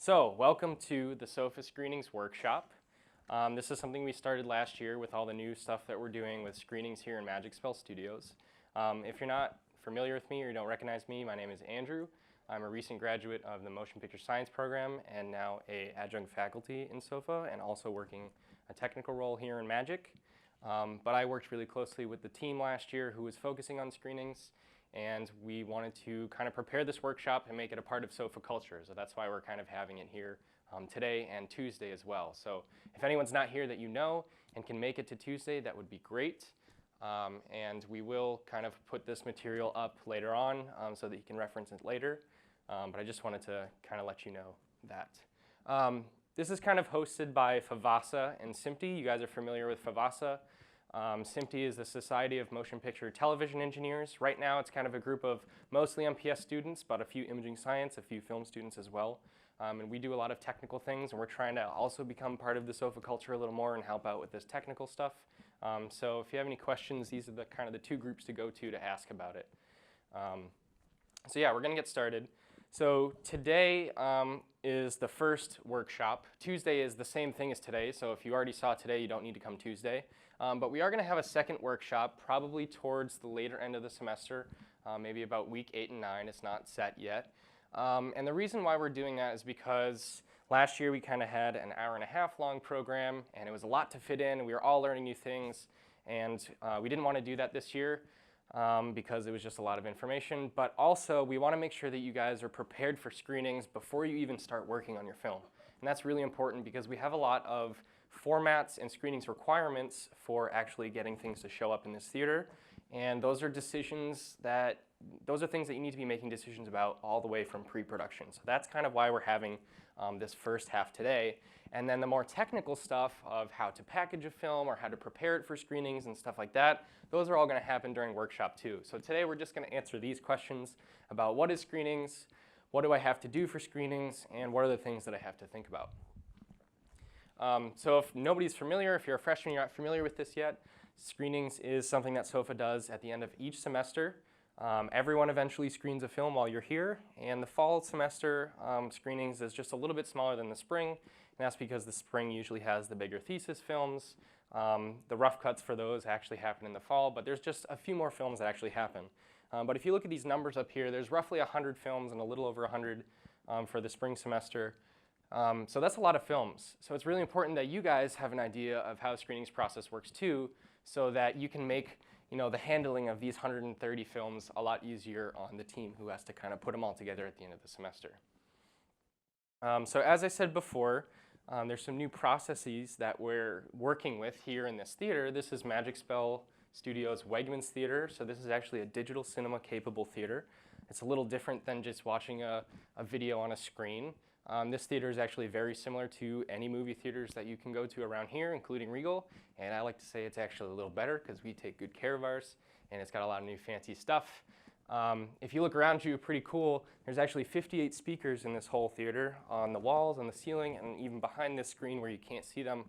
So, welcome to the SOFA Screenings Workshop. This is something we started last year with all the new stuff that we're doing with screenings here in Magic Spell Studios. If you're not familiar with me or you don't recognize me, my name is Andrew. I'm a recent graduate of the Motion Picture Science program and now an adjunct faculty in SOFA and also working a technical role here in Magic. But I worked really closely with the team last year who was focusing on screenings, and we wanted to kind of prepare this workshop and make it a part of SOFA culture. So that's why we're kind of having it here today and Tuesday as well. So if anyone's not here that you know and can make it to Tuesday, that would be great. And we will kind of put this material up later on so that you can reference it later. But I just wanted to kind of let you know that. This is kind of hosted by FVASA and SMPTE. You guys are familiar with FVASA. SMPTE is the Society of Motion Picture Television Engineers. Right now it's kind of a group of mostly MPS students, but a few imaging science, a few film students as well. And we do a lot of technical things, and we're trying to also become part of the SOFA culture a little more and help out with this technical stuff. So if you have any questions, these are the kind of the two groups to go to ask about it. So yeah, we're going to get started. So today is the first workshop. Tuesday is the same thing as today, so if you already saw today, you don't need to come Tuesday. But we are going to have a second workshop probably towards the later end of the semester, maybe about week 8 and 9. It's not set yet. And the reason why we're doing that is because last year we kind of had an hour-and-a-half long program, and it was a lot to fit in, and we were all learning new things. And we didn't want to do that this year because it was just a lot of information. But also, we want to make sure that you guys are prepared for screenings before you even start working on your film. And that's really important because we have a lot of formats and screenings requirements for actually getting things to show up in this theater. And those are things that you need to be making decisions about all the way from pre-production. So that's kind of why we're having this first half today. And then the more technical stuff of how to package a film or how to prepare it for screenings and stuff like that, those are all going to happen during workshop 2. So today we're just going to answer these questions about what is screenings, what do I have to do for screenings, and what are the things that I have to think about. So if nobody's familiar, if you're a freshman, you're not familiar with this yet, screenings is something that SOFA does at the end of each semester. Everyone eventually screens a film while you're here, and the fall semester screenings is just a little bit smaller than the spring, and that's because the spring usually has the bigger thesis films. The rough cuts for those actually happen in the fall, but there's just a few more films that actually happen. But if you look at these numbers up here, there's roughly 100 films and a little over 100 for the spring semester. So that's a lot of films. So it's really important that you guys have an idea of how the screenings process works too, so that you can make the handling of these 130 films a lot easier on the team who has to kind of put them all together at the end of the semester. So as I said before, there's some new processes that we're working with here in this theater. This is Magic Spell Studios' Wegmans theater. So this is actually a digital cinema capable theater. It's a little different than just watching a video on a screen. This theater is actually very similar to any movie theaters that you can go to around here, including Regal. And I like to say it's actually a little better because we take good care of ours, and it's got a lot of new fancy stuff. If you look around you, pretty cool. There's actually 58 speakers in this whole theater on the walls, on the ceiling, and even behind this screen where you can't see them.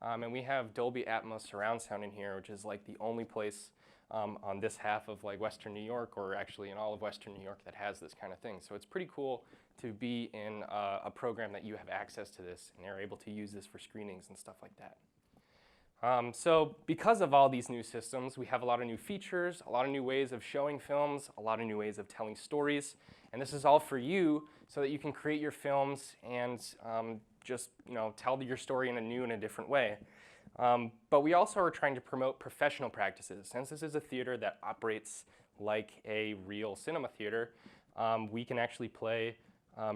And we have Dolby Atmos surround sound in here, which is like the only place on this half of like Western New York, or actually in all of Western New York, that has this kind of thing. So it's pretty cool to be in a program that you have access to this and are able to use this for screenings and stuff like that. So because of all these new systems, we have a lot of new features, a lot of new ways of showing films, a lot of new ways of telling stories. And this is all for you so that you can create your films and just tell your story in a new and a different way. But we also are trying to promote professional practices. Since this is a theater that operates like a real cinema theater, we can actually play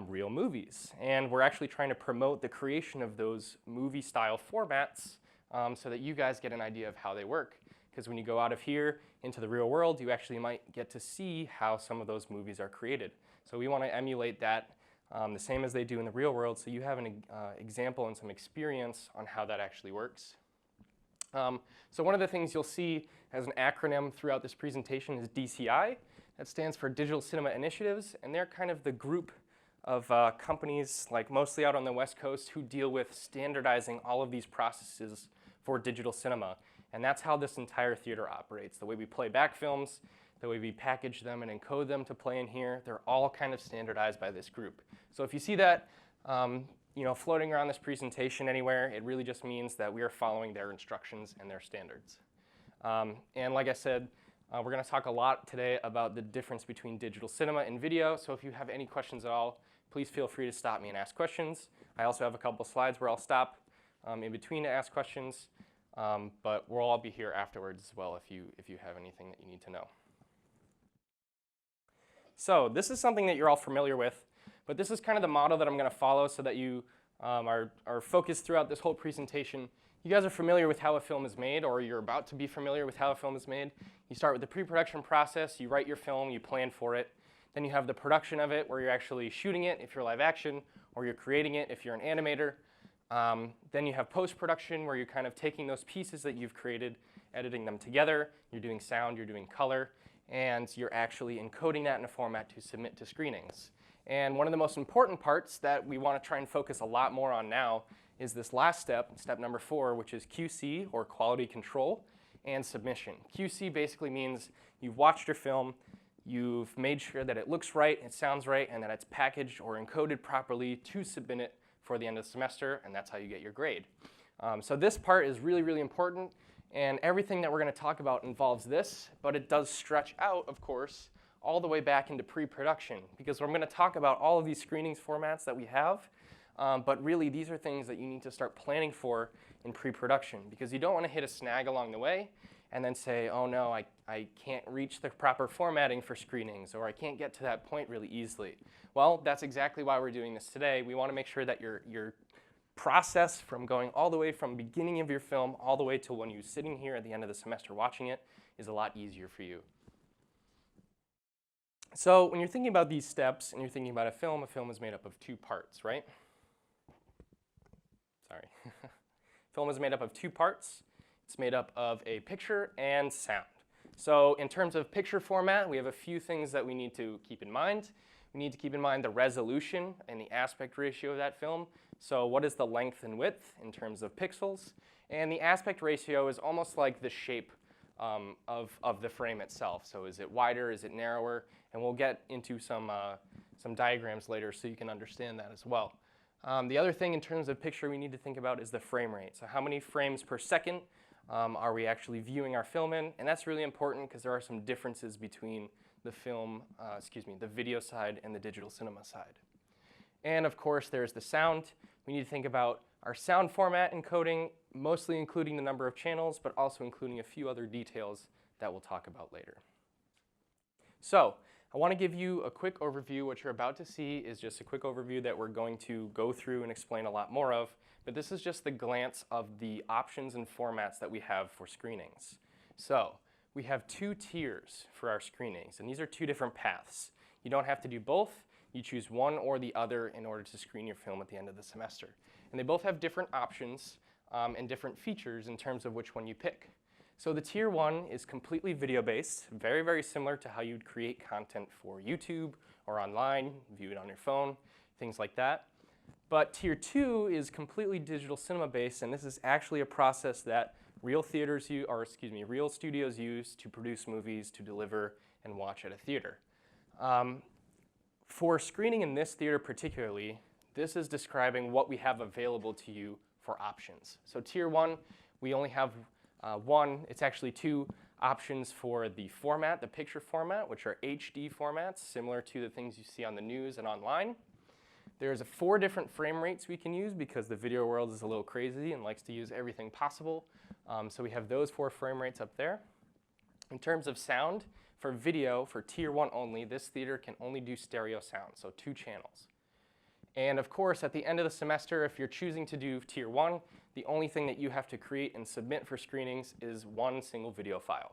real movies. And we're actually trying to promote the creation of those movie-style formats so that you guys get an idea of how they work. Because when you go out of here into the real world, you actually might get to see how some of those movies are created. So we want to emulate that the same as they do in the real world, so you have an example and some experience on how that actually works. So one of the things you'll see as an acronym throughout this presentation is DCI. That stands for Digital Cinema Initiatives, and they're kind of the group of companies, like mostly out on the West Coast, who deal with standardizing all of these processes for digital cinema. And that's how this entire theater operates. The way we play back films, the way we package them and encode them to play in here, they're all kind of standardized by this group. So if you see that Floating around this presentation anywhere, it really just means that we are following their instructions and their standards. And like I said, we're going to talk a lot today about the difference between digital cinema and video. So if you have any questions at all, please feel free to stop me and ask questions. I also have a couple slides where I'll stop in between to ask questions, but we'll all be here afterwards as well if you have anything that you need to know. So this is something that you're all familiar with, but this is kind of the model that I'm going to follow so that you are focused throughout this whole presentation. You guys are familiar with how a film is made, or you're about to be familiar with how a film is made. You start with the pre-production process, you write your film, you plan for it. Then you have the production of it, where you're actually shooting it if you're live action, or you're creating it if you're an animator. Then you have post-production, where you're kind of taking those pieces that you've created, editing them together. You're doing sound, you're doing color, and you're actually encoding that in a format to submit to screenings. And one of the most important parts that we want to try and focus a lot more on now is this last step, step number 4, which is QC, or quality control, and submission. QC basically means you've watched your film, you've made sure that it looks right, it sounds right, and that it's packaged or encoded properly to submit it for the end of the semester, and that's how you get your grade. So this part is really, really important, and everything that we're going to talk about involves this, but it does stretch out, of course, all the way back into pre-production, because I'm going to talk about all of these screenings formats that we have. But really, these are things that you need to start planning for in pre-production, because you don't want to hit a snag along the way and then say, oh no, I can't reach the proper formatting for screenings, or I can't get to that point really easily. Well, that's exactly why we're doing this today. We want to make sure that your process from going all the way from beginning of your film all the way to when you're sitting here at the end of the semester watching it is a lot easier for you. So when you're thinking about these steps and you're thinking about a film is made up of 2 parts, right? Sorry. Film is made up of 2 parts. It's made up of a picture and sound. So in terms of picture format, we have a few things that we need to keep in mind. We need to keep in mind the resolution and the aspect ratio of that film. So what is the length and width in terms of pixels? And the aspect ratio is almost like the shape of the frame itself. So is it wider, is it narrower? And we'll get into some diagrams later so you can understand that as well. The other thing in terms of picture we need to think about is the frame rate. So how many frames per second are we actually viewing our film in? And that's really important because there are some differences between the the video side and the digital cinema side. And of course, there's the sound. We need to think about our sound format encoding, mostly including the number of channels, but also including a few other details that we'll talk about later. So I want to give you a quick overview. What you're about to see is just a quick overview that we're going to go through and explain a lot more of, but this is just the glance of the options and formats that we have for screenings. So we have 2 tiers for our screenings, and these are 2 different paths. You don't have to do both. You choose one or the other in order to screen your film at the end of the semester. And they both have different options and different features in terms of which one you pick. So the tier 1 is completely video-based, very, very similar to how you'd create content for YouTube or online, view it on your phone, things like that. But tier 2 is completely digital cinema-based, and this is actually a process that real studios use to produce movies to deliver and watch at a theater. For screening in this theater particularly, this is describing what we have available to you for options. So tier 1, we only have it's actually 2 options for the format, the picture format, which are HD formats, similar to the things you see on the news and online. There's 4 different frame rates we can use because the video world is a little crazy and likes to use everything possible. So we have those 4 frame rates up there. In terms of sound, for video, for tier 1 only, this theater can only do stereo sound, so 2 channels. And of course, at the end of the semester, if you're choosing to do tier 1, the only thing that you have to create and submit for screenings is 1 single video file.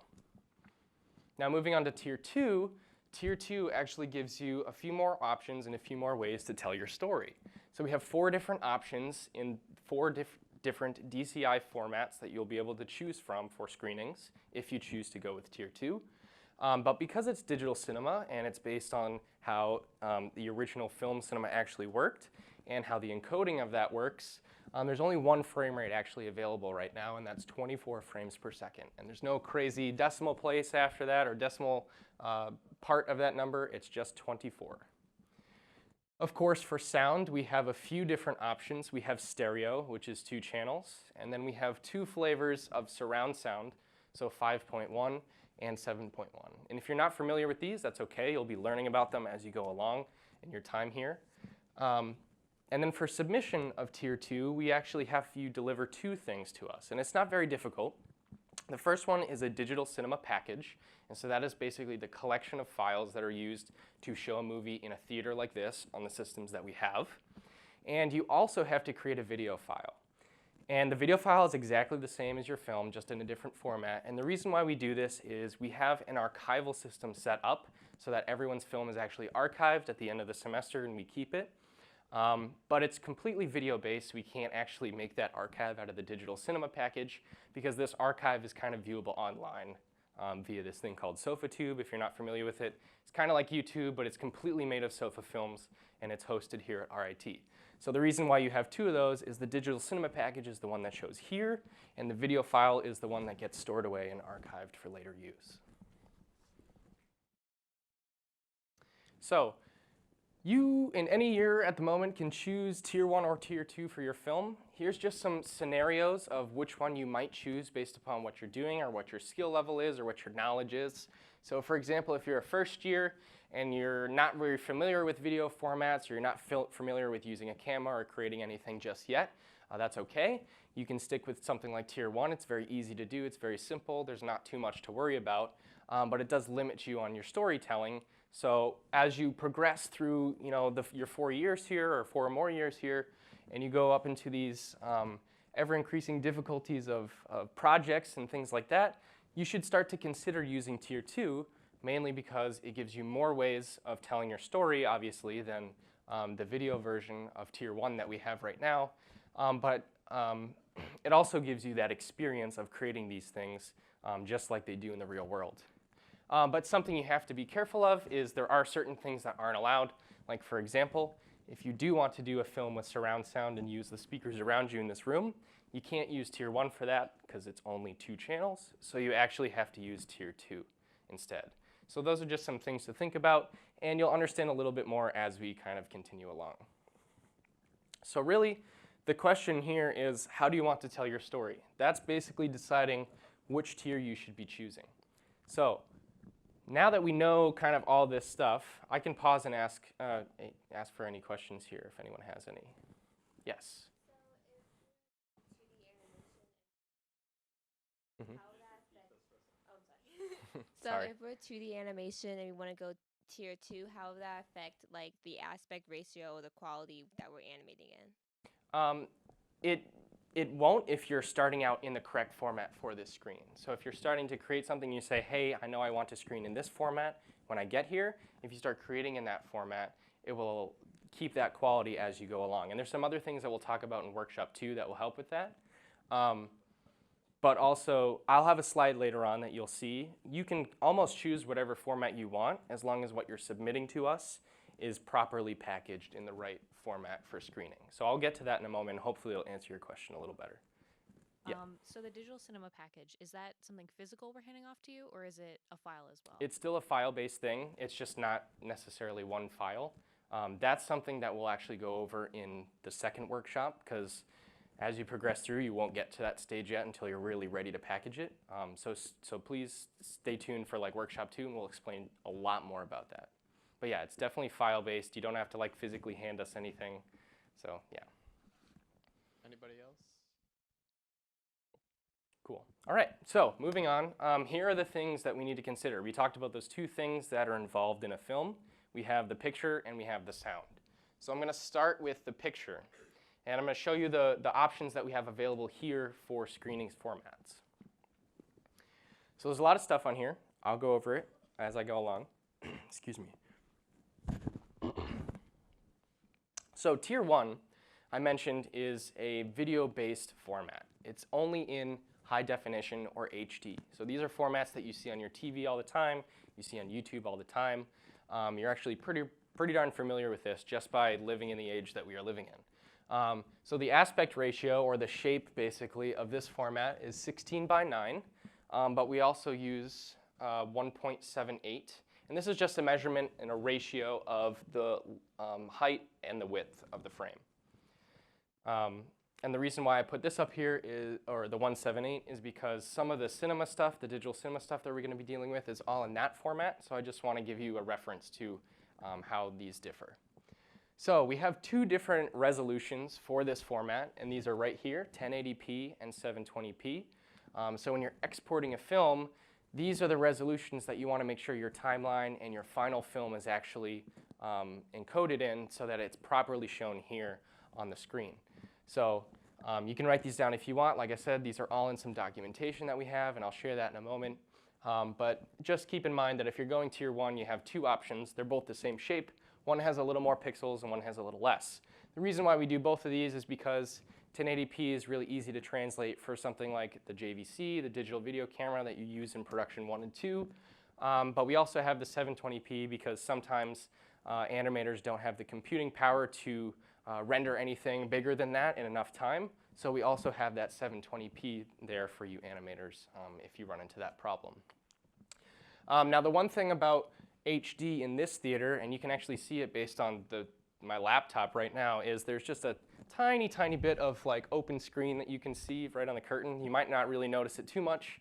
Now moving on to tier 2, tier 2 actually gives you a few more options and a few more ways to tell your story. So we have 4 different options in 4 different DCI formats that you'll be able to choose from for screenings if you choose to go with tier 2. But because it's digital cinema and it's based on how the original film cinema actually worked and how the encoding of that works, there's only 1 frame rate actually available right now, and that's 24 frames per second. And there's no crazy decimal place after that or decimal part of that number. It's just 24. Of course, for sound, we have a few different options. We have stereo, which is 2 channels, and then we have 2 flavors of surround sound, so 5.1 and 7.1. And if you're not familiar with these, that's okay. You'll be learning about them as you go along in your time here. And then for submission of Tier 2, we actually have you deliver 2 things to us, and it's not very difficult. The first one is a digital cinema package, and so that is basically the collection of files that are used to show a movie in a theater like this on the systems that we have. And you also have to create a video file. And the video file is exactly the same as your film, just in a different format. And the reason why we do this is we have an archival system set up so that everyone's film is actually archived at the end of the semester and we keep it. But it's completely video-based. We can't actually make that archive out of the digital cinema package because this archive is kind of viewable online via this thing called SofaTube. If you're not familiar with it, it's kind of like YouTube, but it's completely made of Sofa films, and it's hosted here at RIT. So the reason why you have 2 of those is the digital cinema package is the one that shows here, and the video file is the one that gets stored away and archived for later use. So you, in any year at the moment, can choose Tier 1 or Tier 2 for your film. Here's just some scenarios of which one you might choose based upon what you're doing or what your skill level is or what your knowledge is. So for example, if you're a first year and you're not very familiar with video formats or you're not familiar with using a camera or creating anything just yet, that's okay. You can stick with something like Tier 1. It's very easy to do. It's very simple. There's not too much to worry about, but it does limit you on your storytelling. So as you progress through, your 4 years here or 4 more years here, and you go up into these ever-increasing difficulties of projects and things like that, you should start to consider using Tier 2, mainly because it gives you more ways of telling your story, obviously, than the video version of Tier 1 that we have right now. But it also gives you that experience of creating these things just like they do in the real world. But something you have to be careful of is there are certain things that aren't allowed. Like for example, if you do want to do a film with surround sound and use the speakers around you in this room, you can't use Tier 1 for that because it's only 2 channels. So you actually have to use Tier 2 instead. So those are just some things to think about, and you'll understand a little bit more as we kind of continue along. So really, the question here is, how do you want to tell your story? That's basically deciding which tier you should be choosing. So now that we know kind of all this stuff, I can pause and ask for any questions here if anyone has any. Yes? Mm-hmm. So if we're 2D animation and we want to go Tier 2, how would that affect like the aspect ratio or the quality that we're animating in? It won't if you're starting out in the correct format for this screen. So if you're starting to create something, you say, hey, I know I want to screen in this format when I get here. If you start creating in that format, it will keep that quality as you go along. And there's some other things that we'll talk about in workshop too that will help with that. But also, I'll have a slide later on that you'll see. You can almost choose whatever format you want as long as what you're submitting to us is properly packaged in the right format for screening. So I'll get to that in a moment, and hopefully it'll answer your question a little better. Yeah. So the digital cinema package, is that something physical we're handing off to you, or is it a file as well? It's still a file-based thing. It's just not necessarily one file. That's something that we'll actually go over in the second workshop, because as you progress through, you won't get to that stage yet until you're really ready to package it. So please stay tuned for like workshop 2, and we'll explain a lot more about that. But yeah, it's definitely file-based. You don't have to like physically hand us anything. So yeah. Anybody else? Cool. All right, so moving on. Here are the things that we need to consider. We talked about those 2 things that are involved in a film. We have the picture and we have the sound. So I'm going to start with the picture. And I'm going to show you the options that we have available here for screenings formats. So there's a lot of stuff on here. I'll go over it as I go along. Excuse me. So Tier 1, I mentioned, is a video-based format. It's only in high definition or HD. So these are formats that you see on your TV all the time, you see on YouTube all the time. You're actually pretty darn familiar with this just by living in the age that we are living in. So the aspect ratio, or the shape basically, of this format is 16:9, but we also use 1.78. And this is just a measurement and a ratio of the height and the width of the frame. And the reason why I put this up here is, or the 178, is because some of the cinema stuff, the digital cinema stuff that we're going to be dealing with is all in that format. So I just want to give you a reference to how these differ. So we have two different resolutions for this format, and these are right here, 1080p and 720p. So when you're exporting a film, these are the resolutions that you want to make sure your timeline and your final film is actually encoded in so that it's properly shown here on the screen. So you can write these down if you want. Like I said, these are all in some documentation that we have, and I'll share that in a moment. But just keep in mind that if you're going tier 1, you have two options. They're both the same shape. One has a little more pixels and one has a little less. The reason why we do both of these is because 1080p is really easy to translate for something like the JVC, the digital video camera that you use in production 1 and 2. But we also have the 720p because sometimes animators don't have the computing power to render anything bigger than that in enough time. So we also have that 720p there for you animators if you run into that problem. Now the one thing about HD in this theater, and you can actually see it based on my laptop right now, is there's just a tiny bit of like open screen that you can see right on the curtain. You might not really notice it too much,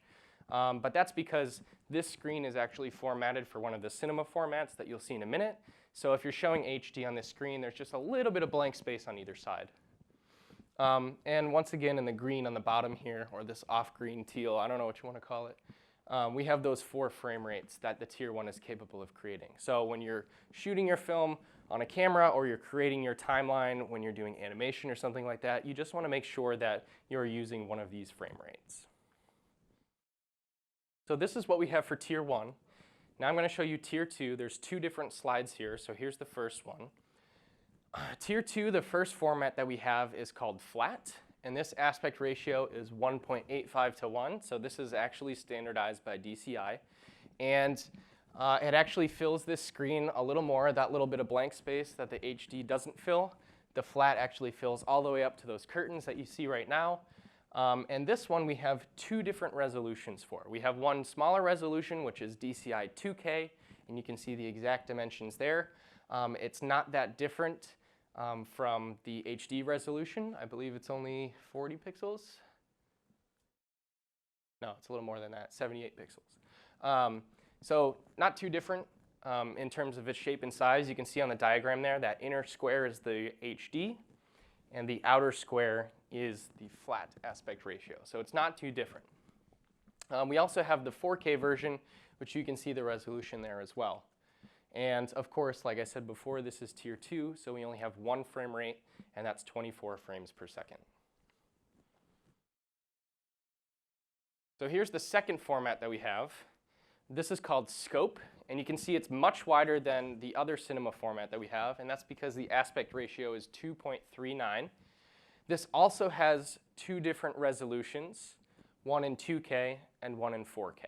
but that's because this screen is actually formatted for one of the cinema formats that you'll see in a minute. So if you're showing HD on this screen, there's just a little bit of blank space on either side. And once again, in the green on the bottom here, or this off-green teal, I don't know what you want to call it, we have those 4 frame rates that the tier 1 is capable of creating. So when you're shooting your film on a camera or you're creating your timeline when you're doing animation or something like that, you just want to make sure that you're using one of these frame rates. So this is what we have for tier 1. Now I'm going to show you tier 2. There's 2 different slides here, so here's the first one. Tier 2, the first format that we have is called flat, and this aspect ratio is 1.85 to 1, so this is actually standardized by DCI. And it actually fills this screen a little more, that little bit of blank space that the HD doesn't fill. The flat actually fills all the way up to those curtains that you see right now. And this one we have 2 different resolutions for. We have one smaller resolution, which is DCI 2K, and you can see the exact dimensions there. It's not that different from the HD resolution. I believe it's only 40 pixels. No, it's a little more than that, 78 pixels. So not too different in terms of its shape and size. You can see on the diagram there that inner square is the HD, and the outer square is the flat aspect ratio. So it's not too different. We also have the 4K version, which you can see the resolution there as well. And of course, like I said before, this is tier 2, so we only have 1 frame rate, and that's 24 frames per second. So here's the second format that we have. This is called scope, and you can see it's much wider than the other cinema format that we have, and that's because the aspect ratio is 2.39. This also has 2 different resolutions, one in 2K and one in 4K.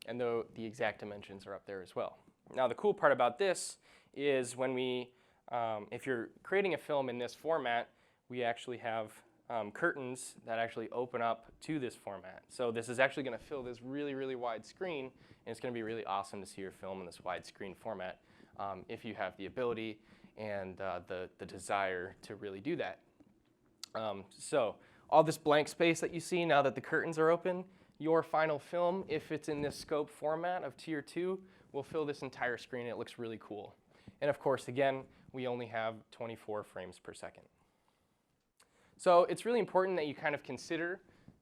And the exact dimensions are up there as well. Now the cool part about this is when if you're creating a film in this format, we actually have curtains that actually open up to this format. So this is actually going to fill this really wide screen, and it's going to be really awesome to see your film in this widescreen format if you have the ability and the desire to really do that. So all this blank space that you see now that the curtains are open, your final film, if it's in this scope format of tier 2, will fill this entire screen. It looks really cool. And of course, again, we only have 24 frames per second. So it's really important that you kind of consider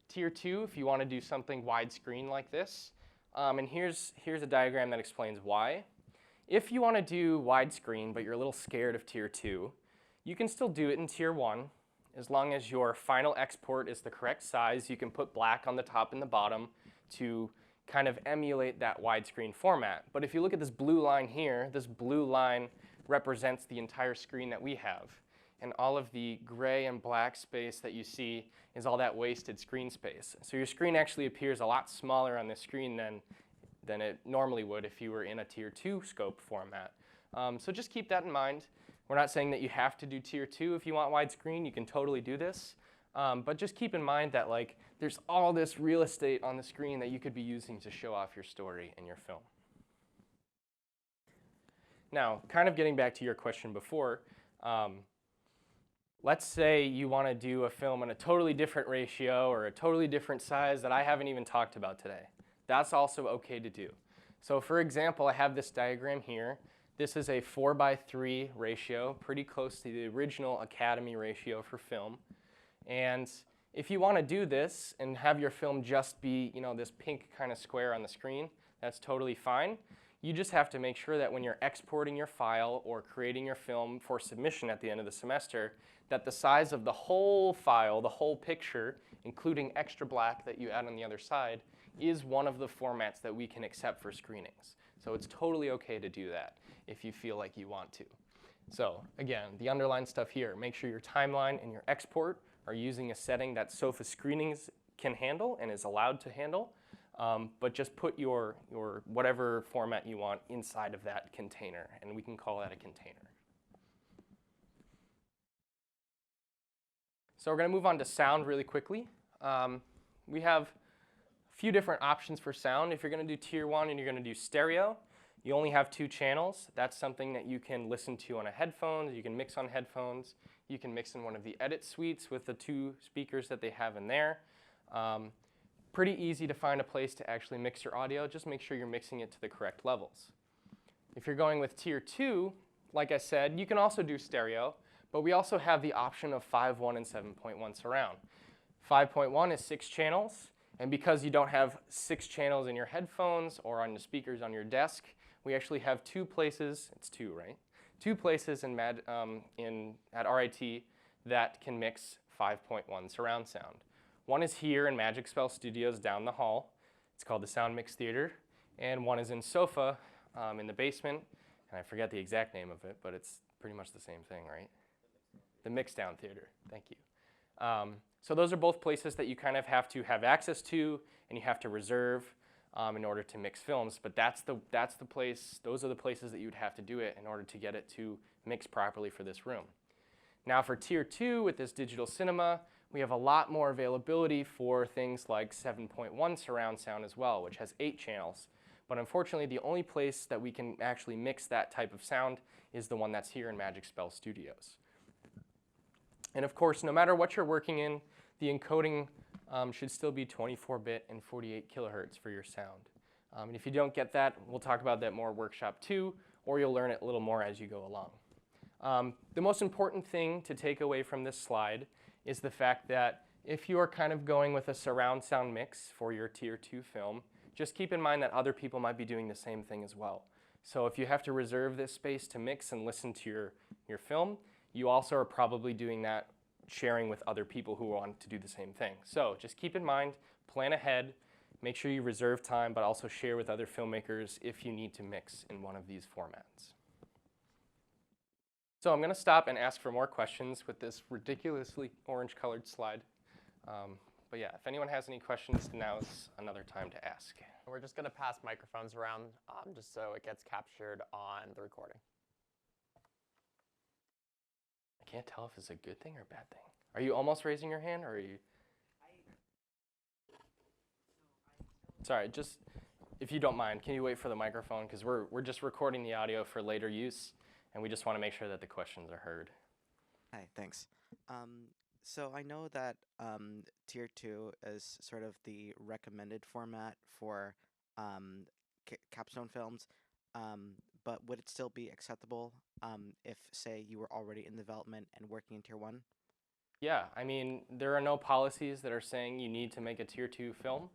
tier 2 if you want to do something widescreen like this. And here's a diagram that explains why. If you want to do widescreen, but you're a little scared of tier 2, you can still do it in tier 1. As long as your final export is the correct size, you can put black on the top and the bottom to kind of emulate that widescreen format. But if you look at this blue line here, this blue line represents the entire screen that we have. And all of the gray and black space that you see is all that wasted screen space. So your screen actually appears a lot smaller on this screen than it normally would if you were in a tier 2 scope format. So just keep that in mind. We're not saying that you have to do tier 2 if you want widescreen. You can totally do this. But just keep in mind that there's all this real estate on the screen that you could be using to show off your story and your film. Now, kind of getting back to your question before, let's say you want to do a film in a totally different ratio or a totally different size that I haven't even talked about today. That's also okay to do. So for example, I have this diagram here. This is a 4:3 ratio, pretty close to the original Academy ratio for film. And if you want to do this and have your film just be, this pink kind of square on the screen, that's totally fine. You just have to make sure that when you're exporting your file or creating your film for submission at the end of the semester, that the size of the whole file, the whole picture, including extra black that you add on the other side, is one of the formats that we can accept for screenings. So it's totally okay to do that if you feel like you want to. So again, the underlined stuff here, make sure your timeline and your export are using a setting that SOFA Screenings can handle and is allowed to handle. But just put your whatever format you want inside of that container, and we can call that a container. So we're going to move on to sound really quickly. We have a few different options for sound. If you're going to do Tier 1 and you're going to do stereo, you only have 2 channels. That's something that you can listen to on a headphones. You can mix on headphones. You can mix in one of the edit suites with the 2 speakers that they have in there. Pretty easy to find a place to actually mix your audio. Just make sure you're mixing it to the correct levels. If you're going with Tier 2, like I said, you can also do stereo, but we also have the option of 5.1 and 7.1 surround. 5.1 is 6 channels, and because you don't have 6 channels in your headphones or on the speakers on your desk, we actually have 2 places, it's 2, right? 2 places at RIT that can mix 5.1 surround sound. One is here in Magic Spell Studios down the hall. It's called the Sound Mix Theater. And one is in SOFA in the basement. And I forget the exact name of it, but it's pretty much the same thing, right? The Mixdown Theater. Thank you. So those are both places that you kind of have to have access to and you have to reserve in order to mix films. But that's the place, those are the places that you would have to do it in order to get it to mix properly for this room. Now for Tier 2 with this digital cinema, we have a lot more availability for things like 7.1 surround sound as well, which has 8 channels. But unfortunately, the only place that we can actually mix that type of sound is the one that's here in Magic Spell Studios. And of course, no matter what you're working in, the encoding should still be 24-bit and 48 kilohertz for your sound. And if you don't get that, we'll talk about that more in Workshop 2, or you'll learn it a little more as you go along. The most important thing to take away from this slide is the fact that if you are kind of going with a surround sound mix for your Tier 2 film, just keep in mind that other people might be doing the same thing as well. So if you have to reserve this space to mix and listen to your film, you also are probably doing that sharing with other people who want to do the same thing. So just keep in mind, plan ahead, make sure you reserve time, but also share with other filmmakers if you need to mix in one of these formats. So I'm going to stop and ask for more questions with this ridiculously orange-colored slide. But yeah, if anyone has any questions, now's another time to ask. We're just going to pass microphones around just so it gets captured on the recording. I can't tell if it's a good thing or a bad thing. Are you almost raising your hand, or are you? Sorry, just if you don't mind, can you wait for the microphone? Because we're just recording the audio for later use. And we just want to make sure that the questions are heard. Hi, thanks. So I know that Tier 2 is sort of the recommended format for capstone films, but would it still be acceptable if, say, you were already in development and working in Tier 1? Yeah, I mean, there are no policies that are saying you need to make a Tier 2 film,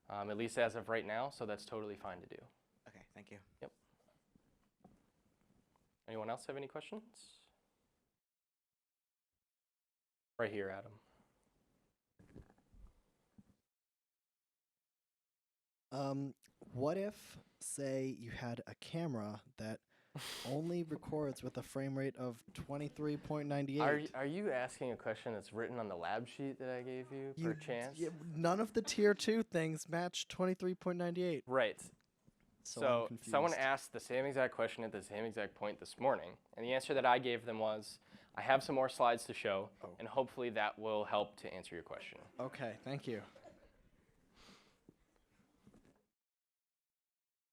at least as of right now, so that's totally fine to do. Okay, thank you. Yep. Anyone else have any questions? Right here, Adam. What if, say, you had a camera that only records with a frame rate of 23.98? Are you asking a question that's written on the lab sheet that I gave you, per chance? None of the Tier 2 things match 23.98. Right. So I'm someone confused. asked the same exact question at the same exact point this morning, and the answer that I gave them was, I have some more slides to show, and hopefully that will help to answer your question. Okay, thank you.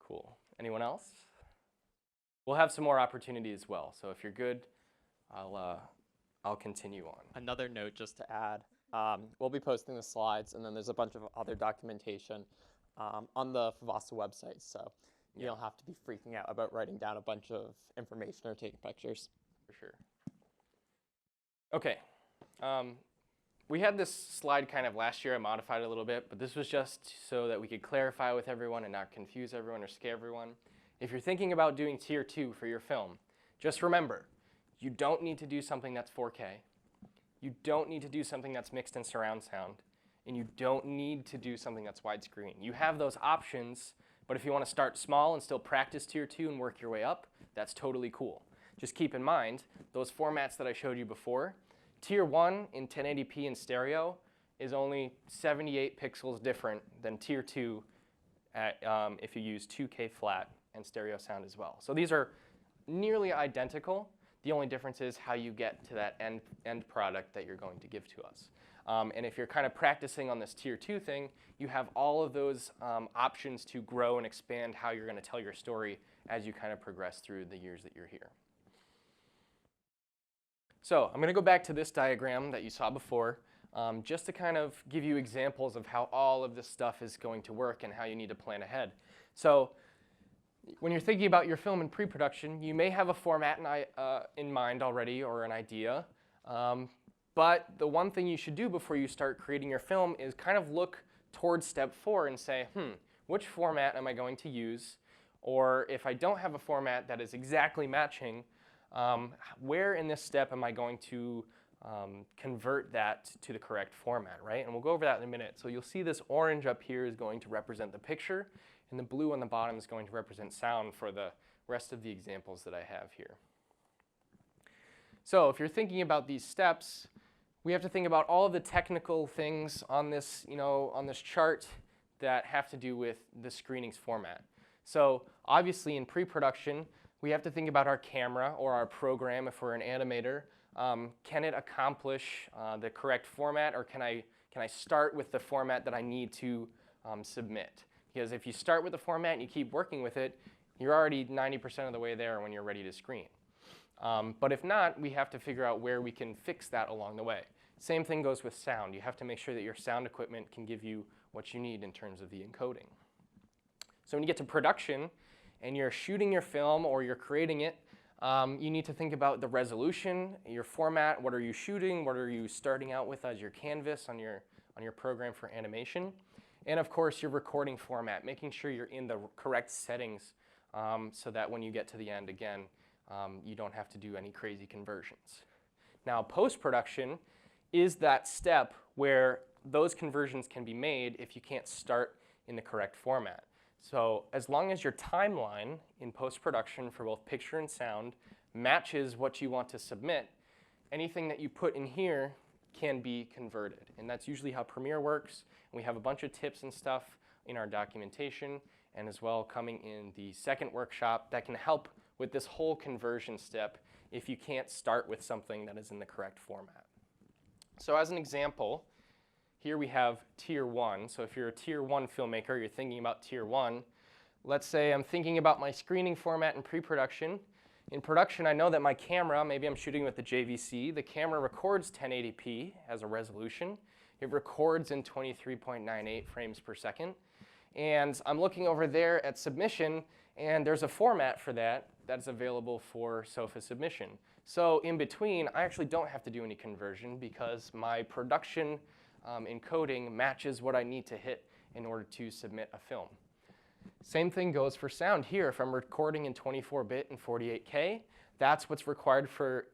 Cool. Anyone else? We'll have some more opportunity as well. So if you're good, I'll continue on. Another note just to add, we'll be posting the slides, and then there's a bunch of other documentation on the FVASA website, so you don't have to be freaking out about writing down a bunch of information or taking pictures. For sure. Okay. We had this slide kind of last year. I modified it a little bit, but this was just so that we could clarify with everyone and not confuse everyone or scare everyone. If you're thinking about doing Tier 2 for your film, just remember, you don't need to do something that's 4K. You don't need to do something that's mixed in surround sound. And you don't need to do something that's widescreen. You have those options, but if you want to start small and still practice Tier 2 and work your way up, that's totally cool. Just keep in mind, those formats that I showed you before, Tier 1 in 1080p in stereo is only 78 pixels different than Tier 2 at, if you use 2K flat and stereo sound as well. So these are nearly identical. The only difference is how you get to that end product that you're going to give to us. And if you're kind of practicing on this Tier 2 thing, you have all of those options to grow and expand how you're going to tell your story as you kind of progress through the years that you're here. So I'm going to go back to this diagram that you saw before, just to kind of give you examples of how all of this stuff is going to work and how you need to plan ahead. So when you're thinking about your film in pre-production, you may have a format in mind already or an idea. But the one thing you should do before you start creating your film is kind of look towards step 4 and say, which format am I going to use? Or if I don't have a format that is exactly matching, where in this step am I going to convert that to the correct format, right? And we'll go over that in a minute. So you'll see this orange up here is going to represent the picture, and the blue on the bottom is going to represent sound for the rest of the examples that I have here. So if you're thinking about these steps, we have to think about all of the technical things on this, on this chart that have to do with the screenings format. So obviously in pre-production, we have to think about our camera or our program if we're an animator. Can it accomplish the correct format, or can I start with the format that I need to submit? Because if you start with the format and you keep working with it, you're already 90% of the way there when you're ready to screen. But if not, we have to figure out where we can fix that along the way. Same thing goes with sound. You have to make sure that your sound equipment can give you what you need in terms of the encoding. So when you get to production and you're shooting your film or you're creating it, you need to think about the resolution, your format, what are you shooting, what are you starting out with as your canvas on your program for animation, and of course your recording format, making sure you're in the correct settings so that when you get to the end, again, you don't have to do any crazy conversions. Now, post-production is that step where those conversions can be made if you can't start in the correct format. So as long as your timeline in post-production for both picture and sound matches what you want to submit, anything that you put in here can be converted. And that's usually how Premiere works. And we have a bunch of tips and stuff in our documentation and as well coming in the second workshop that can help with this whole conversion step if you can't start with something that is in the correct format. So as an example, here we have Tier 1. So if you're a Tier 1 filmmaker, you're thinking about Tier 1. Let's say I'm thinking about my screening format in pre-production. In production, I know that my camera, maybe I'm shooting with the JVC, the camera records 1080p as a resolution. It records in 23.98 frames per second. And I'm looking over there at submission, and there's a format for that that's available for SOFA submission. So in between, I actually don't have to do any conversion because my production encoding matches what I need to hit in order to submit a film. Same thing goes for sound here. If I'm recording in 24-bit and 48K, that's what's required for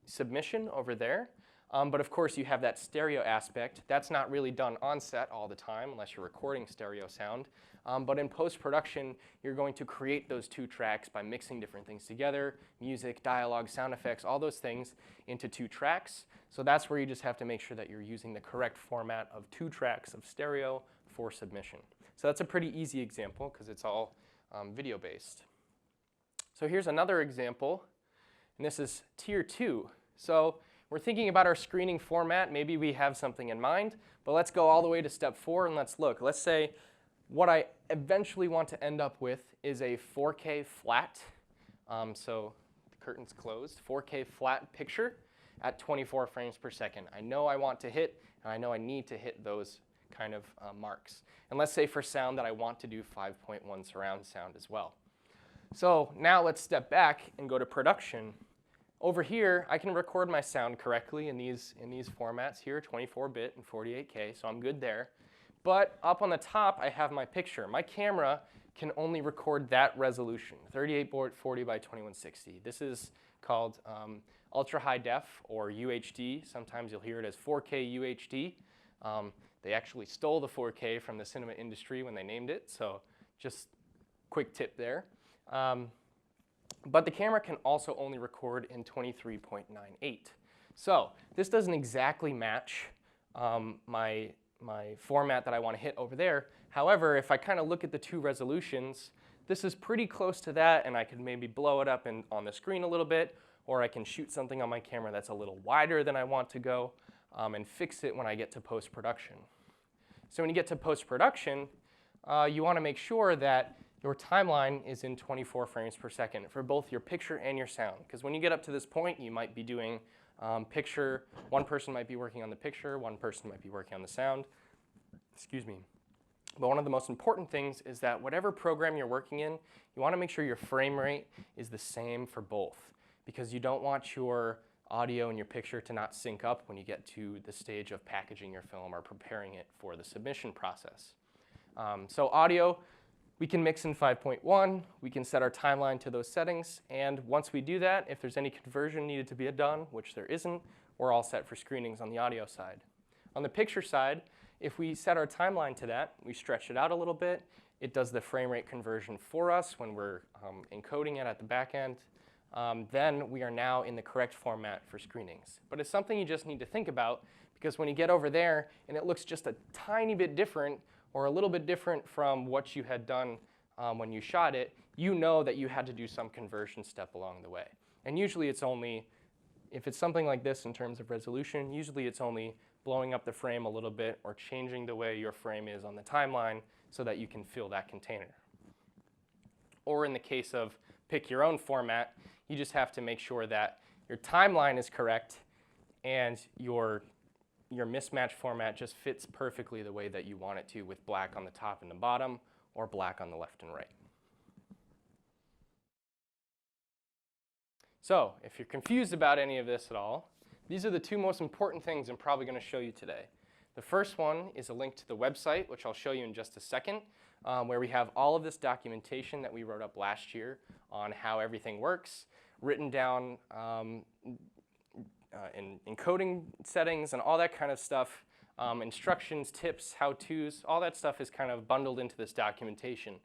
submission over there. But of course, you have that stereo aspect. That's not really done on set all the time unless you're recording stereo sound. But in post-production, you're going to create those two tracks by mixing different things together, music, dialogue, sound effects, all those things into 2 tracks. So that's where you just have to make sure that you're using the correct format of 2 tracks of stereo for submission. So that's a pretty easy example because it's all video-based. So here's another example, and this is Tier 2. So we're thinking about our screening format. Maybe we have something in mind, but let's go all the way to step 4 and let's look. Let's say what I eventually want to end up with is a 4K flat So the curtain's closed. 4K flat picture at 24 frames per second. I know I want to hit, and I know I need to hit those kind of marks. And let's say for sound that I want to do 5.1 surround sound as well. So now let's step back and go to production. Over here, I can record my sound correctly in these formats here, 24-bit and 48K, so I'm good there. But up on the top, I have my picture. My camera can only record that resolution, 3840 by 2160. This is called ultra high def, or UHD. Sometimes you'll hear it as 4K UHD. They actually stole the 4K from the cinema industry when they named it, so just quick tip there. But the camera can also only record in 23.98. So this doesn't exactly match my format that I want to hit over there. However, if I kind of look at the two resolutions, this is pretty close to that, and I could maybe blow it up on the screen a little bit, or I can shoot something on my camera that's a little wider than I want to go, and fix it when I get to post-production. So when you get to post-production, you want to make sure that your timeline is in 24 frames per second for both your picture and your sound. Because when you get up to this point, you might be doing picture. One person might be working on the picture, one person might be working on the sound. Excuse me. But one of the most important things is that whatever program you're working in, you want to make sure your frame rate is the same for both, because you don't want your audio and your picture to not sync up when you get to the stage of packaging your film or preparing it for the submission process. So audio, we can mix in 5.1, we can set our timeline to those settings, and once we do that, if there's any conversion needed to be done, which there isn't, we're all set for screenings on the audio side. On the picture side, if we set our timeline to that, we stretch it out a little bit, it does the frame rate conversion for us when we're encoding it at the back end, then we are now in the correct format for screenings. But it's something you just need to think about, because when you get over there and it looks just a tiny bit different or a little bit different from what you had done when you shot it, you know that you had to do some conversion step along the way. And usually it's only, if it's something like this in terms of resolution, usually it's only blowing up the frame a little bit or changing the way your frame is on the timeline so that you can fill that container. Or in the case of pick your own format, you just have to make sure that your timeline is correct and your mismatch format just fits perfectly the way that you want it to, with black on the top and the bottom or black on the left and right. So if you're confused about any of this at all, these are the two most important things I'm probably going to show you today. The first one is a link to the website, which I'll show you in just a second, where we have all of this documentation that we wrote up last year on how everything works, written down in encoding settings and all that kind of stuff, instructions, tips, how-tos, all that stuff is kind of bundled into this documentation.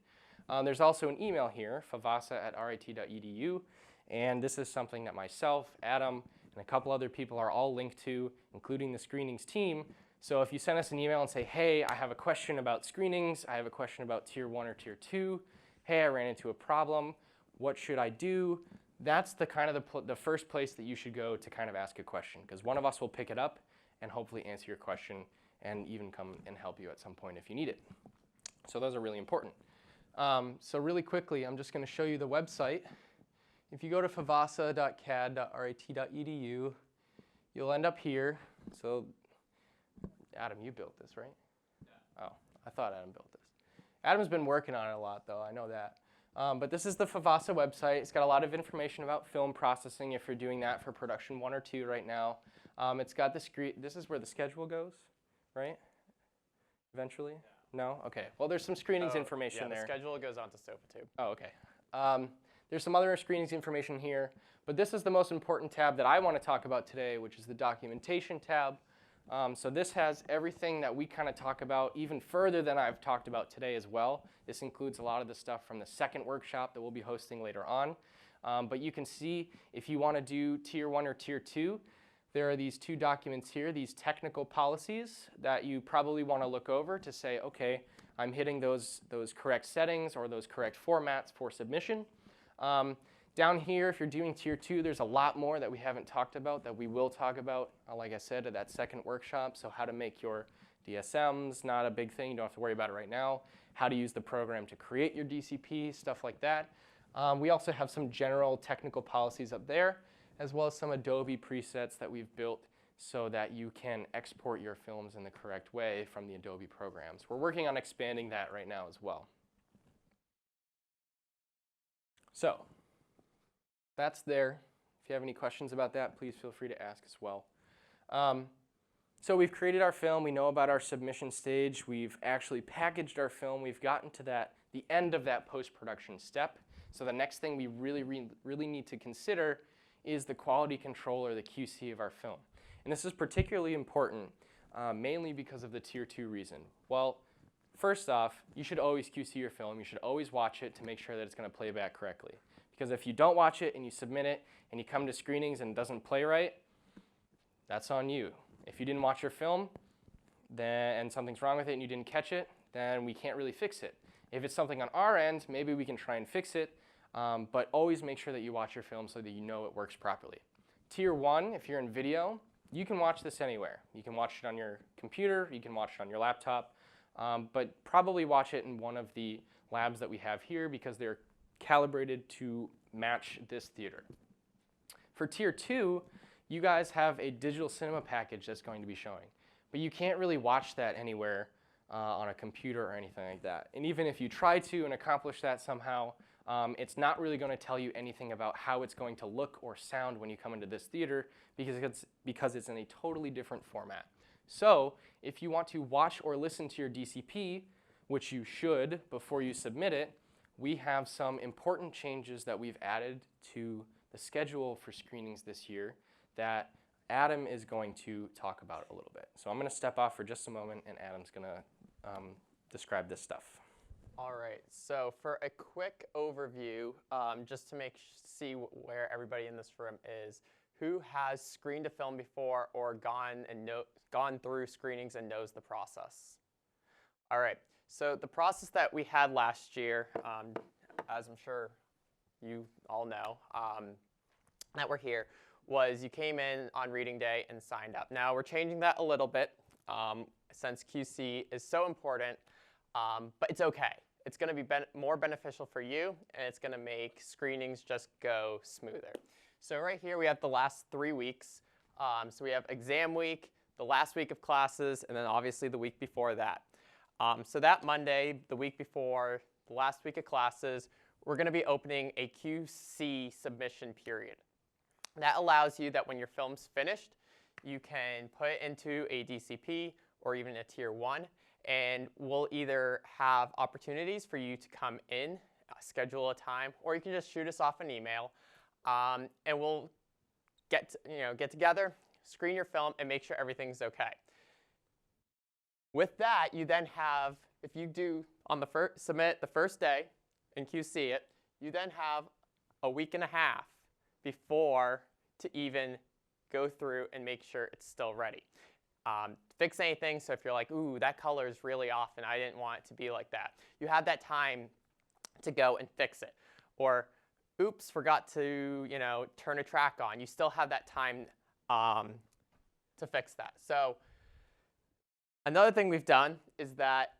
There's also an email here, FVASA@rit.edu, and this is something that myself, Adam, and a couple other people are all linked to, including the screenings team. So if you send us an email and say, hey, I have a question about screenings, I have a question about Tier 1 or Tier 2, hey, I ran into a problem, what should I do? That's the kind of the first place that you should go to kind of ask a question, because one of us will pick it up and hopefully answer your question and even come and help you at some point if you need it. So those are really important. So really quickly, I'm just going to show you the website. If you go to fvasa.cad.rit.edu, you'll end up here. So Adam, you built this, right? Yeah. Oh, I thought Adam built this. Adam's been working on it a lot, though. I know that. But this is the FVASA website. It's got a lot of information about film processing if you're doing that for production 1 or 2 right now. It's got the screen. This is where the schedule goes, right? Eventually? Yeah. No? Okay. Well, there's some screenings information there. Yeah, the schedule goes on to SofaTube. Oh, okay. There's some other screenings information here, but this is the most important tab that I want to talk about today, which is the documentation tab. So this has everything that we kind of talk about even further than I've talked about today as well. This includes a lot of the stuff from the second workshop that we'll be hosting later on. But you can see if you want to do Tier 1 or Tier 2, there are these 2 documents here, these technical policies that you probably want to look over to say, okay, I'm hitting those correct settings or those correct formats for submission. Down here, if you're doing Tier 2, there's a lot more that we haven't talked about that we will talk about, like I said, at that second workshop. So how to make your DSMs, not a big thing, you don't have to worry about it right now. How to use the program to create your DCP, stuff like that. We also have some general technical policies up there, as well as some Adobe presets that we've built so that you can export your films in the correct way from the Adobe programs. We're working on expanding that right now as well. So that's there. If you have any questions about that, please feel free to ask as well. So we've created our film. We know about our submission stage. We've actually packaged our film. We've gotten to the end of that post-production step. So the next thing we really need to consider is the quality control or the QC of our film. And this is particularly important, mainly because of the Tier 2 reason. Well, first off, you should always QC your film. You should always watch it to make sure that it's going to play back correctly. Because if you don't watch it and you submit it and you come to screenings and it doesn't play right, that's on you. If you didn't watch your film and something's wrong with it and you didn't catch it, then we can't really fix it. If it's something on our end, maybe we can try and fix it, but always make sure that you watch your film so that you know it works properly. Tier 1, if you're in video, you can watch this anywhere. You can watch it on your computer, you can watch it on your laptop, but probably watch it in one of the labs that we have here because they're calibrated to match this theater. For Tier 2, you guys have a digital cinema package that's going to be showing, but you can't really watch that anywhere on a computer or anything like that. And even if you try to and accomplish that somehow, it's not really going to tell you anything about how it's going to look or sound when you come into this theater because it's in a totally different format. So if you want to watch or listen to your DCP, which you should before you submit it, we have some important changes that we've added to the schedule for screenings this year that Adam is going to talk about a little bit. So I'm going to step off for just a moment, and Adam's going to describe this stuff. All right, so for a quick overview, just to see where everybody in this room is, who has screened a film before or gone through screenings and knows the process? All right, so the process that we had last year, as I'm sure you all know, that we're here, was you came in on reading day and signed up. Now we're changing that a little bit since QC is so important, but it's okay. It's going to be more beneficial for you, and it's going to make screenings just go smoother. So right here we have the last 3 weeks. So we have exam week, the last week of classes, and then obviously the week before that. So that Monday, the week before the last week of classes, we're going to be opening a QC submission period. That allows you that when your film's finished, you can put it into a DCP or even a Tier 1, and we'll either have opportunities for you to come in, schedule a time, or you can just shoot us off an email, and we'll get together, screen your film, and make sure everything's okay. With that, you then have, if you do on the submit the first day and QC it, you then have a week and a half before to even go through and make sure it's still ready. Fix anything, so if you're like, ooh, that color is really off and I didn't want it to be like that, you have that time to go and fix it. Or, oops, forgot to turn a track on. You still have that time to fix that. So another thing we've done is that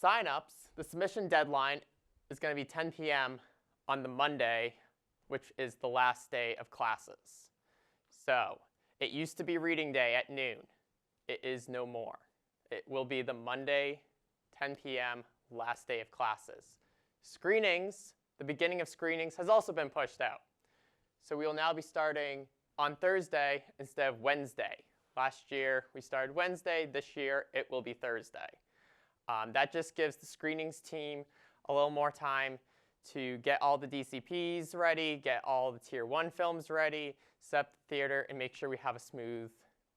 sign-ups, the submission deadline is going to be 10 p.m. on the Monday, which is the last day of classes. So it used to be reading day at noon. It is no more. It will be the Monday, 10 p.m., last day of classes. Screenings, the beginning of screenings, has also been pushed out. So we will now be starting on Thursday instead of Wednesday. Last year, we started Wednesday. This year, it will be Thursday. That just gives the screenings team a little more time to get all the DCPs ready, get all the Tier 1 films ready, set up the theater, and make sure we have a smooth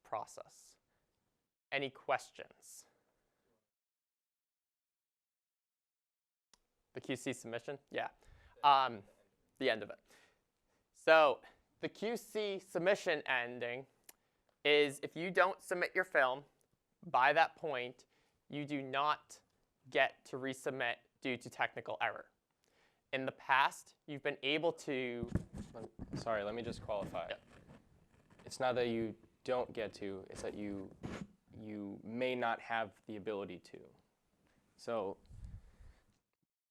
process. Any questions? The QC submission? Yeah. The end of it. So the QC submission ending is if you don't submit your film by that point, you do not get to resubmit due to technical error. In the past, you've been able to... Sorry, let me just qualify. Yeah. It's not that you don't get to, it's that you may not have the ability to. So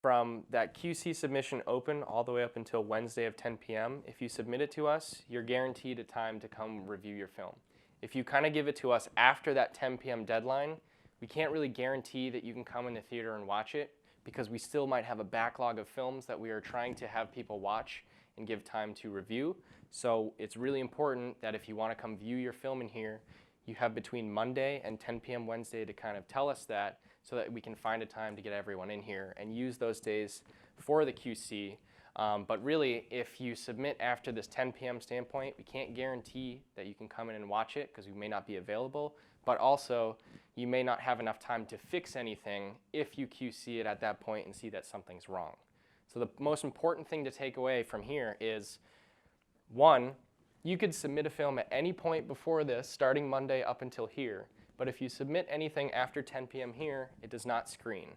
From that QC submission open all the way up until Wednesday of 10 p.m., if you submit it to us, you're guaranteed a time to come review your film. If you kind of give it to us after that 10 p.m. deadline, we can't really guarantee that you can come in the theater and watch it because we still might have a backlog of films that we are trying to have people watch and give time to review. So it's really important that if you want to come view your film in here, you have between Monday and 10 p.m. Wednesday to kind of tell us that so that we can find a time to get everyone in here and use those days for the QC. But really, if you submit after this 10 p.m. standpoint, we can't guarantee that you can come in and watch it because we may not be available, but also you may not have enough time to fix anything if you QC it at that point and see that something's wrong. So the most important thing to take away from here is, one, you could submit a film at any point before this, starting Monday up until here, but if you submit anything after 10 p.m. here, it does not screen.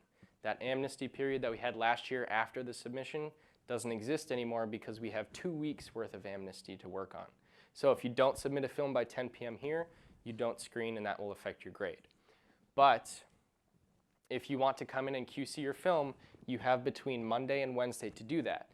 That amnesty period that we had last year after the submission doesn't exist anymore because we have 2 weeks worth of amnesty to work on. So if you don't submit a film by 10 p.m. here, you don't screen and that will affect your grade. But if you want to come in and QC your film, you have between Monday and Wednesday to do that.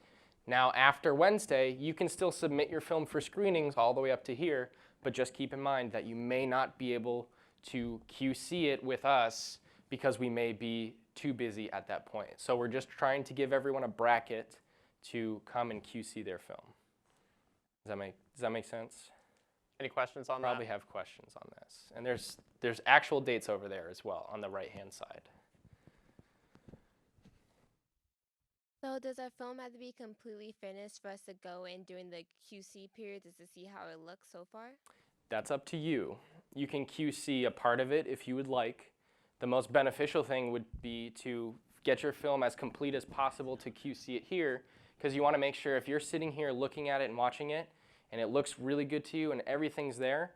Now after Wednesday, you can still submit your film for screenings all the way up to here, but just keep in mind that you may not be able to QC it with us because we may be too busy at that point. So we're just trying to give everyone a bracket to come and QC their film. Does that make sense? Any questions on Probably that? have questions on this. And there's actual dates over there as well on the right-hand side. So does our film have to be completely finished for us to go in during the QC period just to see how it looks so far? That's up to you. You can QC a part of it if you would like. The most beneficial thing would be to get your film as complete as possible to QC it here, because you want to make sure if you're sitting here looking at it and watching it, and it looks really good to you and everything's there,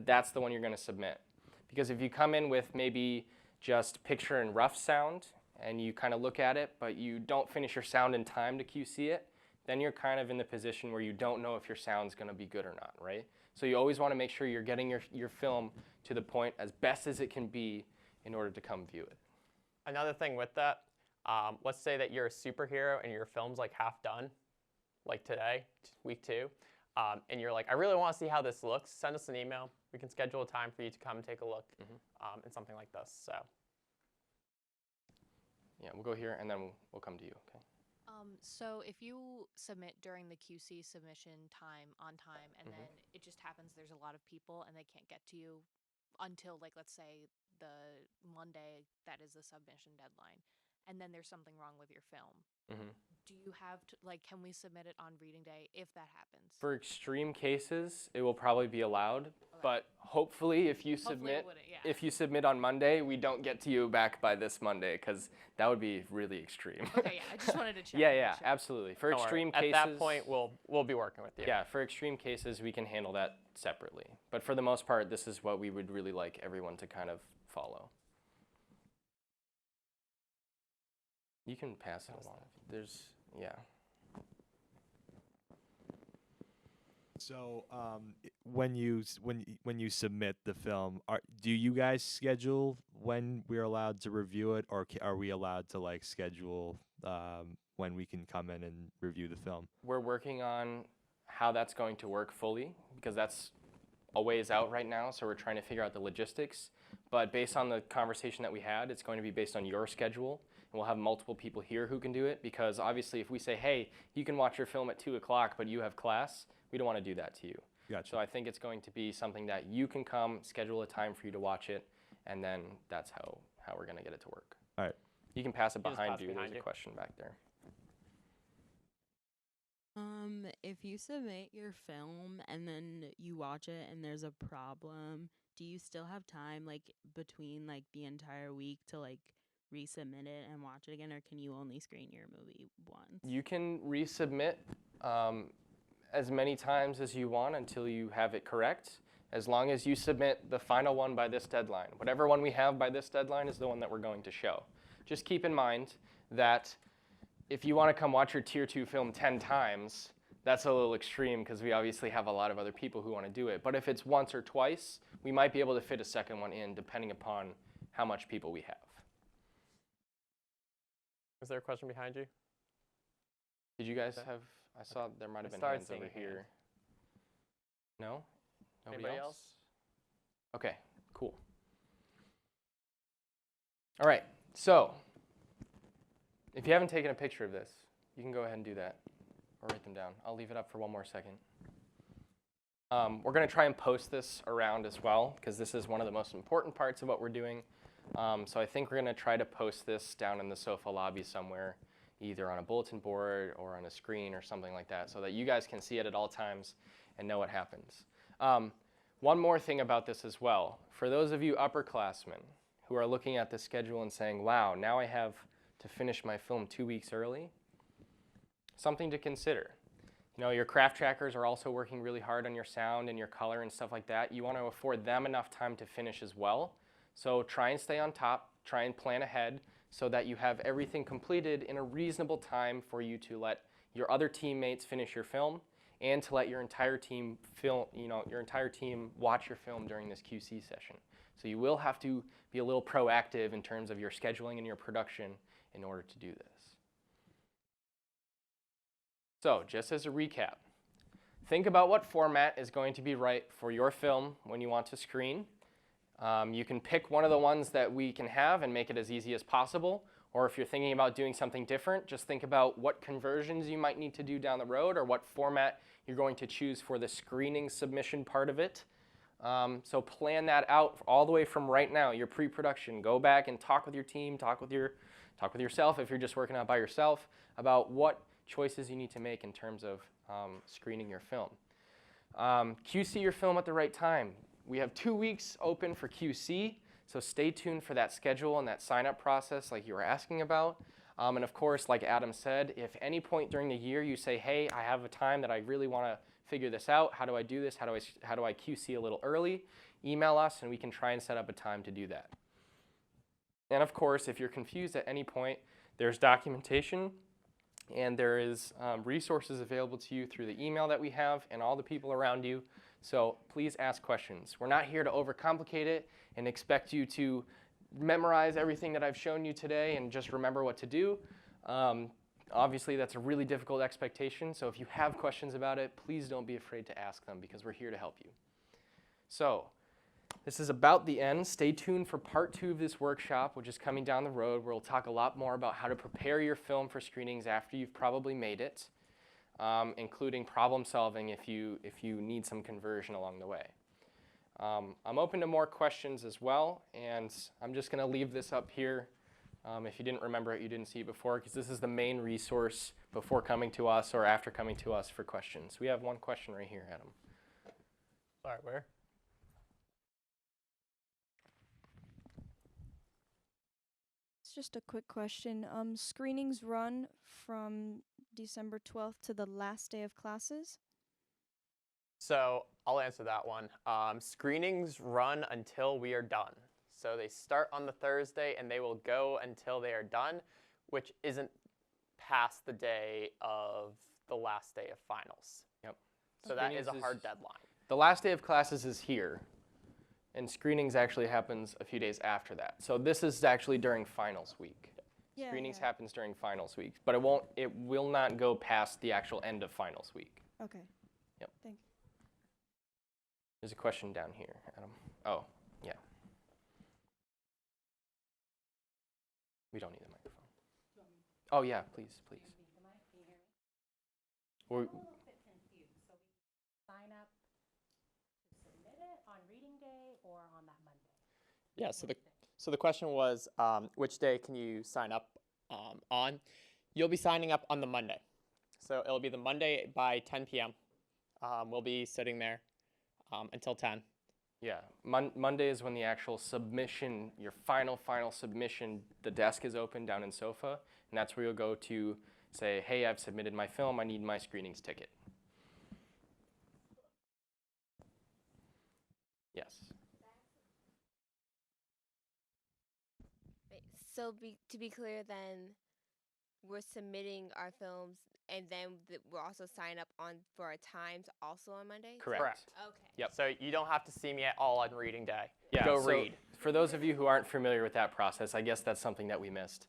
that's the one you're going to submit. Because if you come in with maybe just picture and rough sound, and you kind of look at it, but you don't finish your sound in time to QC it, then you're kind of in the position where you don't know if your sound's going to be good or not, right? So you always want to make sure you're getting your film to the point as best as it can be in order to come view it. Another thing with that, let's say that you're a superhero and your film's like half done, like today, week 2, and you're like, I really want to see how this looks. Send us an email. We can schedule a time for you to come and take a look in something like this. So. Yeah, we'll go here and then we'll come to you, okay? So if you submit during the QC submission time on time and then it just happens there's a lot of people and they can't get to you until, like, let's say the Monday that is the submission deadline, and then there's something wrong with your film, do you have to, like, can we submit it on reading day if that happens? For extreme cases, it will probably be allowed, but hopefully if you submit if you submit on Monday, we don't get to you back by this Monday, because that would be really extreme. Okay, yeah, I just wanted to check. Yeah, absolutely. For extreme cases, at that point, we'll be working with you. Yeah, for extreme cases, we can handle that separately. But for the most part, this is what we would really like everyone to kind of follow. You can pass it along. Yeah. So when you submit the film, do you guys schedule when we're allowed to review it, or are we allowed to like schedule when we can come in and review the film? We're working on how that's going to work fully, because that's a ways out right now, so we're trying to figure out the logistics. But based on the conversation that we had, it's going to be based on your schedule. And we'll have multiple people here who can do it, because obviously if we say, hey, you can watch your film at 2 o'clock, but you have class, we don't want to do that to you. Gotcha. So I think it's going to be something that you can come, schedule a time for you to watch it, and then that's how we're going to get it to work. All right. You can pass it Just behind pass you. behind There's you. a question back there. If you submit your film and then you watch it and there's a problem, do you still have time, like, between, like, the entire week to, like, resubmit it and watch it again, or can you only screen your movie once? You can resubmit as many times as you want until you have it correct, as long as you submit the final one by this deadline. Whatever one we have by this deadline is the one that we're going to show. Just keep in mind that if you want to come watch your Tier 2 film 10 times, that's a little extreme, because we obviously have a lot of other people who want to do it. But if it's once or twice, we might be able to fit a second one in, depending upon how much people we have. Was there a question behind you? Did you guys Okay. have? I saw there might have I been started hands over seeing a hand. here. No? Nobody Anybody else? else? Okay, cool. All right, so if you haven't taken a picture of this, you can go ahead and do that or write them down. I'll leave it up for one more second. We're going to try and post this around as well because this is one of the most important parts of what we're doing. So I think we're going to try to post this down in the SOFA lobby somewhere, either on a bulletin board or on a screen or something like that, so that you guys can see it at all times and know what happens. One more thing about this as well. For those of you upperclassmen who are looking at the schedule and saying, wow, now I have to finish my film 2 weeks early, something to consider. You know, your craft trackers are also working really hard on your sound and your color and stuff like that. You want to afford them enough time to finish as well. So try and stay on top, try and plan ahead so that you have everything completed in a reasonable time for you to let your other teammates finish your film and to let your entire team watch your film during this QC session. So you will have to be a little proactive in terms of your scheduling and your production in order to do this. So just as a recap, think about what format is going to be right for your film when you want to screen. You can pick one of the ones that we can have and make it as easy as possible. Or if you're thinking about doing something different, just think about what conversions you might need to do down the road or what format you're going to choose for the screening submission part of it. So plan that out all the way from right now, your pre-production. Go back and talk with your team, talk with yourself if you're just working out by yourself about what choices you need to make in terms of screening your film. QC your film at the right time. We have 2 weeks open for QC, so stay tuned for that schedule and that sign-up process like you were asking about. And of course, like Adam said, if any point during the year you say, hey, I have a time that I really want to figure this out, how do I do this, how do I QC a little early, email us and we can try and set up a time to do that. And of course, if you're confused at any point, there's documentation and there is resources available to you through the email that we have and all the people around you. So please ask questions. We're not here to overcomplicate it and expect you to memorize everything that I've shown you today and just remember what to do. Obviously, that's a really difficult expectation. So if you have questions about it, please don't be afraid to ask them because we're here to help you. So this is about the end. Stay tuned for part 2 of this workshop, which is coming down the road, where we'll talk a lot more about how to prepare your film for screenings after you've probably made it, including problem solving if you need some conversion along the way. I'm open to more questions as well, and I'm just going to leave this up here. If you didn't remember it, you didn't see it before, because this is the main resource before coming to us or after coming to us for questions. We have one question right here, Adam. All right, where? It's just a quick question. Screenings run from December 12th to the last day of classes? So I'll answer that one. Screenings run until we are done. So they start on the Thursday and they will go until they are done, which isn't past the day of the last day of finals. Yep. So that is a Screenings hard deadline. The last day of classes is here, and screenings actually happens a few days after that. So this is actually during finals week. Yeah, Screenings yeah. happens during finals week, but it will not go past the actual end of finals week. Okay. Yep. Thank you. There's a question down here, Adam. Oh, yeah. We don't need the microphone. Oh, yeah, please, please. Or, Sign up to submit it on reading day or on that Monday? Yeah, so the question was, which day can you sign up on? You'll be signing up on the Monday. So it'll be the Monday by 10 p.m. We'll be sitting there until 10. yeah, Monday is when the actual submission, your final submission, the desk is open down in SOFA, and that's where you'll go to say, hey, I've submitted my film, I need my screenings ticket. Yes. Wait, so to be clear, then we're submitting our films, and then we'll also sign up for our times also on Monday. Correct. Okay. Yep. So you don't have to see me at all on reading day. Yeah, Go so read. for those of you who aren't familiar with that process, I guess that's something that we missed.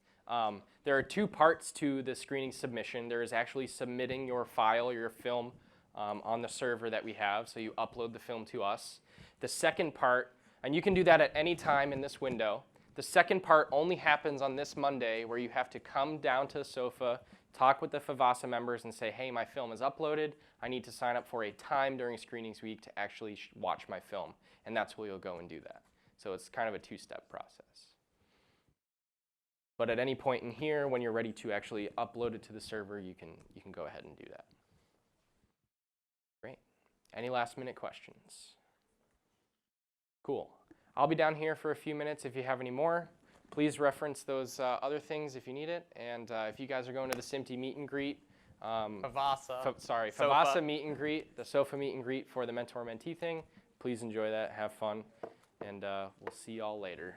There are 2 parts to the screening submission. There is actually submitting your file, your film, on the server that we have, so you upload the film to us. The second part, and you can do that at any time in this window. The second part only happens on this Monday, where you have to come down to the SOFA, talk with the FVASA members and say, hey, my film is uploaded. I need to sign up for a time during screenings week to actually watch my film. And that's where you'll go and do that. So it's kind of a 2-step process. But at any point in here, when you're ready to actually upload it to the server, you can go ahead and do that. Great. Any last minute questions? Cool. I'll be down here for a few minutes if you have any more. Please reference those other things if you need it. And if you guys are going to the SMPTE meet and greet, FVASA. FVASA meet and greet, the SOFA meet and greet for the mentor-mentee thing, please enjoy that, have fun, and we'll see y'all later.